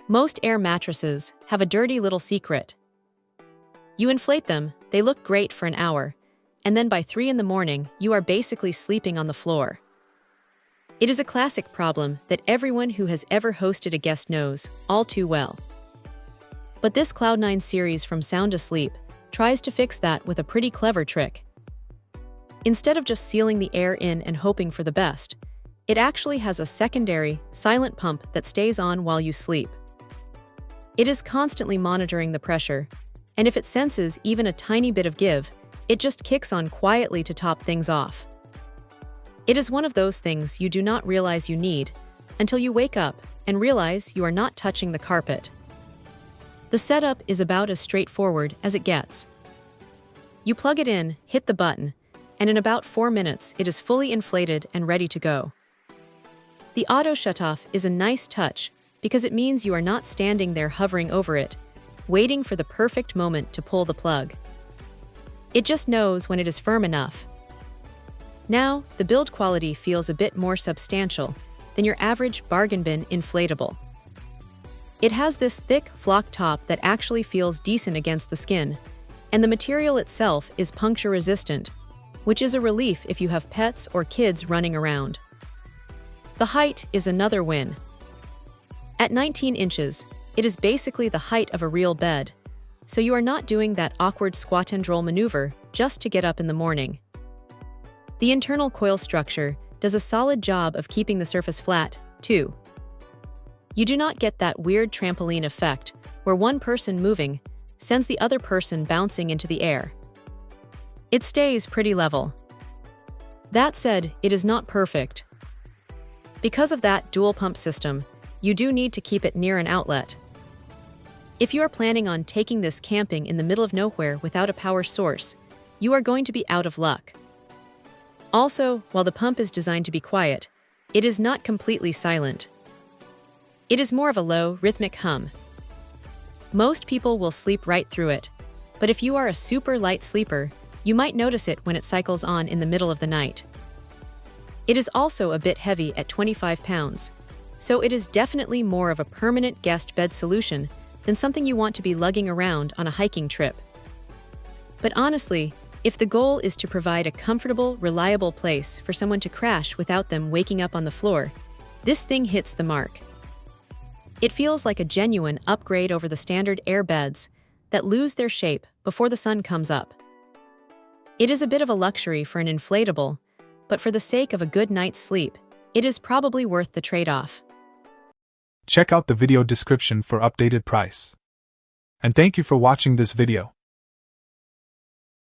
Most air mattresses have a dirty little secret. You inflate them, they look great for an hour, and then by 3 in the morning, you are basically sleeping on the floor. It is a classic problem that everyone who has ever hosted a guest knows all too well. But this CloudNine series from SoundAsleep tries to fix that with a pretty clever trick. Instead of just sealing the air in and hoping for the best, it actually has a secondary, silent pump that stays on while you sleep. It is constantly monitoring the pressure, and if it senses even a tiny bit of give, it just kicks on quietly to top things off. It is one of those things you do not realize you need until you wake up and realize you are not touching the carpet. The setup is about as straightforward as it gets. You plug it in, hit the button, and in about 4 minutes it is fully inflated and ready to go. The auto shutoff is a nice touch because it means you are not standing there hovering over it, waiting for the perfect moment to pull the plug. It just knows when it is firm enough. Now, the build quality feels a bit more substantial than your average bargain bin inflatable. It has this thick flock top that actually feels decent against the skin, and the material itself is puncture resistant, which is a relief if you have pets or kids running around. The height is another win. At 19 inches, it is basically the height of a real bed, so you are not doing that awkward squat-and-roll maneuver just to get up in the morning. The internal coil structure does a solid job of keeping the surface flat, too. You do not get that weird trampoline effect where one person moving sends the other person bouncing into the air. It stays pretty level. That said, it is not perfect. Because of that dual pump system, you do need to keep it near an outlet. If you are planning on taking this camping in the middle of nowhere without a power source, you are going to be out of luck. Also, while the pump is designed to be quiet, it is not completely silent. It is more of a low, rhythmic hum. Most people will sleep right through it, but if you are a super light sleeper, you might notice it when it cycles on in the middle of the night. It is also a bit heavy at 25 pounds, so it is definitely more of a permanent guest bed solution than something you want to be lugging around on a hiking trip. But honestly, if the goal is to provide a comfortable, reliable place for someone to crash without them waking up on the floor, this thing hits the mark. It feels like a genuine upgrade over the standard air beds that lose their shape before the sun comes up. It is a bit of a luxury for an inflatable, but for the sake of a good night's sleep, it is probably worth the trade-off. Check out the video description for updated price. And thank you for watching this video.